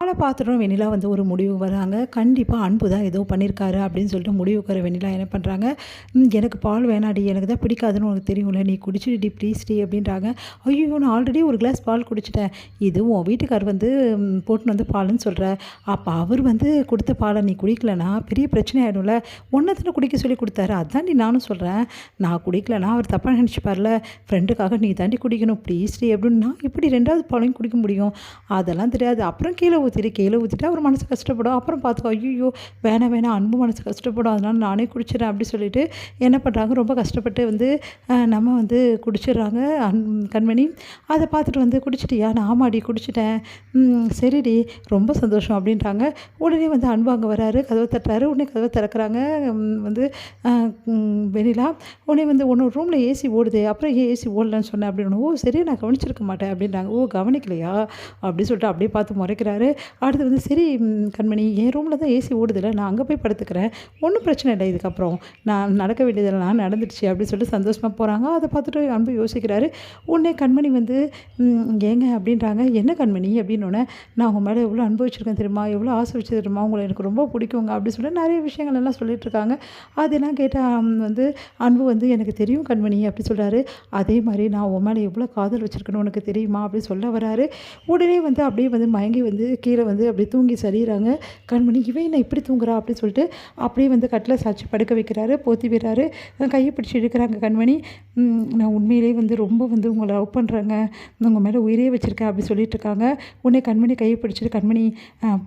பாலை பார்த்துட்டும் வெண்ணிலா வந்து ஒரு முடிவு வராங்க. கண்டிப்பாக அன்பு தான் ஏதோ பண்ணியிருக்காரு அப்படின்னு சொல்லிட்டு முடிவுக்கு வர வெண்ணிலா என்ன பண்ணுறாங்க, எனக்கு பால் வேணாடி, எனக்கு தான் பிடிக்காதுன்னு உனக்கு தெரியும்ல, நீ குடிச்சிடுடி ப்ளீஸ்டி அப்படின்றாங்க. ஐயோ, நான் ஆல்ரெடி ஒரு கிளாஸ் பால் குடிச்சிட்டேன், இது உன் வீட்டுக்கார் வந்து போட்டுன்னு வந்து பாலுன்னு சொல்கிற, அப்போ அவர் வந்து கொடுத்த பாலை நீ குடிக்கலனா பெரிய பிரச்சனை ஆகிடும்ல, ஒன்றை தானே குடிக்க சொல்லி கொடுத்தாரு, அதாண்டி நானும் சொல்கிறேன், நான் குடிக்கலனா அவர் தப்பாக நினச்சிப்பார்ல, ஃப்ரெண்டுக்காக நீ தாண்டி குடிக்கணும் ப்ளீஸ்டி அப்படின்னு. நான் இப்படி 2வது பாலையும் குடிக்க முடியும், அதெல்லாம் தெரியாது. அப்புறம் கீழே ஊற்றிட்டு அவர் மனசு கஷ்டப்படும், அப்புறம் பார்த்துக்கோ, ஐயோ வேணாம் வேணாம் அன்பு மனசு கஷ்டப்படும், அதனால் நானே குடிச்சிடறேன் அப்படி சொல்லிட்டு என்ன பண்ணுறாங்க, ரொம்ப கஷ்டப்பட்டு வந்து நம்ம வந்து குடிச்சிடுறாங்க கண்மணி. அதை பார்த்துட்டு வந்து குடிச்சிட்டியா, நான் ஆமாடி குடிச்சிட்டேன், சரிடி ரொம்ப சந்தோஷம் அப்படின்றாங்க. உடனே வந்து அன்பு அங்கே வராரு, கதவை தட்டுறாரு, உடனே கதவை திறக்கிறாங்க வந்து வெண்ணிலா. உடனே வந்து உன்னோட ரூமில் ஏசி ஓடுது, அப்புறம் ஏன் ஏசி ஓடலன்னு சொன்னேன் அப்படின்னு. ஓ சரி, நான் கவனிச்சிருக்க மாட்டேன் அப்படின்றாங்க. ஓ கவனிக்கலையா அப்படின்னு சொல்லிட்டு அப்படியே பார்த்து முறைக்கிறாரு. அடுத்து வந்து சரி கண்மணி, என் ரூமில் தான் ஏசி ஓடுதில்ல, நான் அங்கே போய் படுத்துக்கிறேன், ஒன்றும் பிரச்சனை இல்லை, இதுக்கப்புறம் நான் நடக்க வேண்டியதெல்லாம் நடந்துடுச்சு அப்படின்னு சொல்லிட்டு சந்தோஷமாக போகிறாங்க. அதை பார்த்துட்டு அன்பு யோசிக்கிறாரு. உடனே கண்மணி வந்து ஏங்க அப்படின்றாங்க. என்ன கண்மணி அப்படின்னோடனே, நான் உங்கள் மேலே எவ்வளோ அன்பு வச்சுருக்கேன் தெரியுமா, எவ்வளோ ஆசை வச்சு தெரியுமா, உங்களை எனக்கு ரொம்ப பிடிக்குங்க அப்படின்னு சொல்லிட்டு நிறைய விஷயங்கள் எல்லாம் சொல்லிகிட்ருக்காங்க. அதெல்லாம் கேட்டால் வந்து அன்பு வந்து எனக்கு தெரியும் கண்மணி அப்படி சொல்கிறாரு. அதே மாதிரி நான் உன் மேலே எவ்வளோ காதல் வச்சுருக்கேன்னு உனக்கு தெரியுமா அப்படின்னு சொல்ல வராரு. உடனே வந்து அப்படியே வந்து மயங்கி வந்து கீழே வந்து அப்படியே தூங்கி சரிகிறாங்க கண்மணி. இவன் என்ன இப்படி தூங்குறா அப்படின்னு சொல்லிட்டு அப்படியே வந்து கட்டில் சாய்ச்சி படுக்க வைக்கிறாரு, போத்தி விடுறாரு, கையை பிடிச்சி இழுக்கிறாங்க கண்மணி. நான் உண்மையிலேயே வந்து ரொம்ப வந்து உங்களை லவ் பண்ணுறேங்க, உங்கள் மேலே உயிரே வச்சுருக்கேன் அப்படி சொல்லிட்டு இருக்காங்க. உடனே கண்மணி கையை பிடிச்சிட்டு, கண்மணி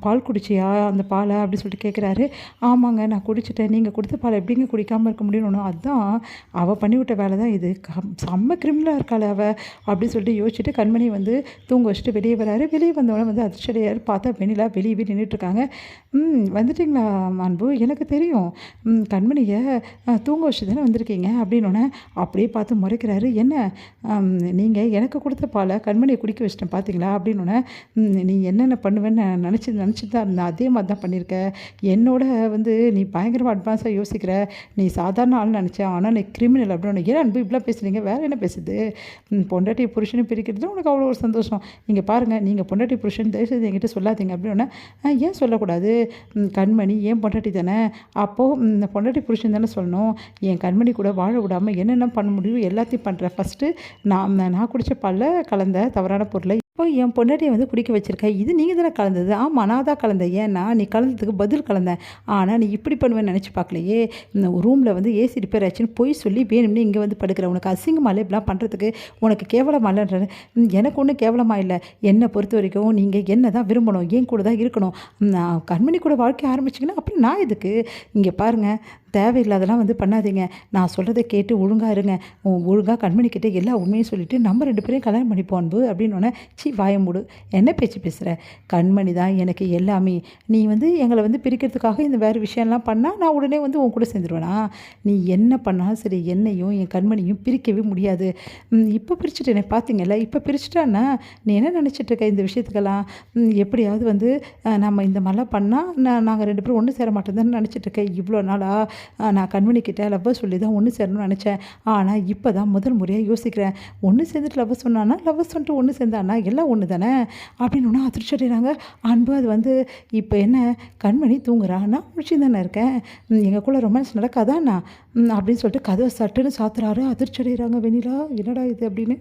பால் குடிச்சியா அந்த பாலை அப்படி சொல்லிட்டு கேட்குறாரு. ஆமாங்க நான் குடிச்சிட்டேன், நீங்கள் கொடுத்த பாலை எப்படிங்க குடிக்காமல் இருக்க முடியும்னு. அதுதான் அவள் பண்ணிவிட்ட வேலை தான் இது, செம்ம கிரிமினலாக இருக்காள் அவள் அப்படின்னு சொல்லிட்டு யோசிச்சுட்டு கண்மணி வந்து தூங்க வச்சுட்டு வெளியே வராரு. வெளியே வந்தவொடனே வந்து அதிர்ச்சியடையார். பார்த்தா வெண்ணிலா வெளியவே நின்றுட்டுருக்காங்க. வந்துட்டிங்களா அன்பு, எனக்கு தெரியும் கண்மணியை தூங்க வச்சு தானே வந்திருக்கீங்க அப்படின்னோடனே அப்படியே பார்த்து முறைக்கிறாரு. என்ன நீங்கள் எனக்கு கொடுத்த பாலை கண்மணியை குடிக்க வச்சிட்டேன் பார்த்தீங்களா அப்படின்னோடனே, நீ என்னென்ன பண்ணுவேன்னு நினச்சி தான் இருந்தேன், அதே மாதிரி தான் பண்ணியிருக்க, என்னோட வந்து நீ பயங்கரமாக அட்வான்ஸாக யோசிக்கிற, நீ சாதாரண ஆள் நினச்சேன், ஆனால் நீ கிரிமினல் அப்படின்னு. ஏன் அன்பு இப்படிலாம் பேசுகிறீங்க, வேறு என்ன பேசுது, பொண்டாட்டி புருஷனை பிரிக்கிறது உனக்கு அவ்வளோ ஒரு சந்தோஷம், இங்கே பாருங்கள் நீங்கள் பொண்டாட்டி புருஷன் தயவுசெய்து என்கிட்ட சொல்லாதீங்க அப்படின்னா. ஏன் சொல்லக்கூடாது, கண்மணி ஏன் பொண்டாட்டி தானே, அப்போது இந்த பொண்டாட்டி புருஷன் தானே சொல்லணும், என் கண்மணி கூட வாழ விடாமல் என்னென்ன பண்ண முடியும் எல்லாத்தையும் பண்ணுறேன், ஃபஸ்ட்டு நான் குடித்த பாலில் கலந்த தவறான பொருளை இப்போ என் பொண்டாட்டியை வந்து குடிக்க வச்சுருக்க, இது நீங்கள் தானே கலந்தது. ஆமாம் நான் தான் கலந்தேன், ஏன்னா நீ கலந்ததுக்கு பதில் கலந்தேன், ஆனால் நீ இப்படி பண்ணுவேன்னு நினச்சி பார்க்கலையே, இந்த ரூமில் வந்து ஏசி ரிப்பேர் ஆச்சுன்னு போய் சொல்லி வேணும்னு இங்கே வந்து படுக்கிற, உனக்கு அசிங்கமாலே இப்படிலாம் பண்ணுறதுக்கு உனக்கு கேவலமாக இல்லைன்றது. எனக்கு ஒன்றும் கேவலமாக இல்லை, என்னை பொறுத்த வரைக்கும் நீங்கள் என்ன தான் விரும்பணும், என் கூட தான் இருக்கணும், நான் கண்மணி கூட வாழ்க்கை ஆரம்பிச்சிங்கன்னா அப்புறம் நான் இதுக்கு. இங்கே பாருங்கள், தேவையில்லாதெல்லாம் வந்து பண்ணாதீங்க, நான் சொல்கிறத கேட்டு ஒழுங்காக இருங்க, ஒழுங்காக கண்மணிக்கிட்டே எல்லா உண்மையும் சொல்லிவிட்டு நம்ம 2 பேரையும் கல்யாணம் பண்ணிப்போம் அன்பு அப்படின்னோடனே. வாய மூடு, என்ன பேச்சு பேசுகிற, கண்மணி தான் எனக்கு எல்லாமே, நீ வந்து எங்களை வந்து பிரிக்கிறதுக்காக இந்த வேறு விஷயம்லாம் பண்ணால் நான் உடனே வந்து உன் கூட சேர்ந்துருவேனா, நீ என்ன பண்ணாலும் சரி என்னையும் என் கண்மணியும் பிரிக்கவே முடியாது. இப்போ பிரிச்சுட்டேனே பார்த்தீங்கல்ல, இப்போ பிரிச்சுட்டான்னா நீ என்ன நினச்சிட்ருக்க இந்த விஷயத்துக்கெல்லாம், எப்படியாவது வந்து நம்ம இந்த மாதிரிலாம் பண்ணால் நாங்கள் 2 பேரும் ஒன்று சேர மாட்டோம்னு நினச்சிட்ருக்கேன். இவ்வளோ நாளாக நான் கண்மணிக்கிட்ட லவ்வை சொல்லி தான் ஒன்று சேரணும்னு நினச்சேன், ஆனால் இப்போ தான் முதல் முறையாக யோசிக்கிறேன், ஒன்று சேர்ந்துட்டு லவ்வை சொன்னான்னா, லவ்வை சொல்லிட்டு ஒன்று சேர்ந்தான்னா எல்லாம் ஒன்று தானே அப்படின்னு ஒன்று அதிர்ச்சி அடைகிறாங்க அன்பு. அது வந்து இப்போ என்ன, கண்மணி தூங்குறா, நான் முடிச்சு தானே இருக்கேன், எங்களுக்குள்ள ரொமான்ஸ் நடக்காதாண்ணா அப்படின்னு சொல்லிட்டு கதவை சட்டுன்னு சாத்துறாரு. அதிர்ச்சி அடைகிறாங்க வெண்ணிலா, என்னடா இது அப்படின்னு.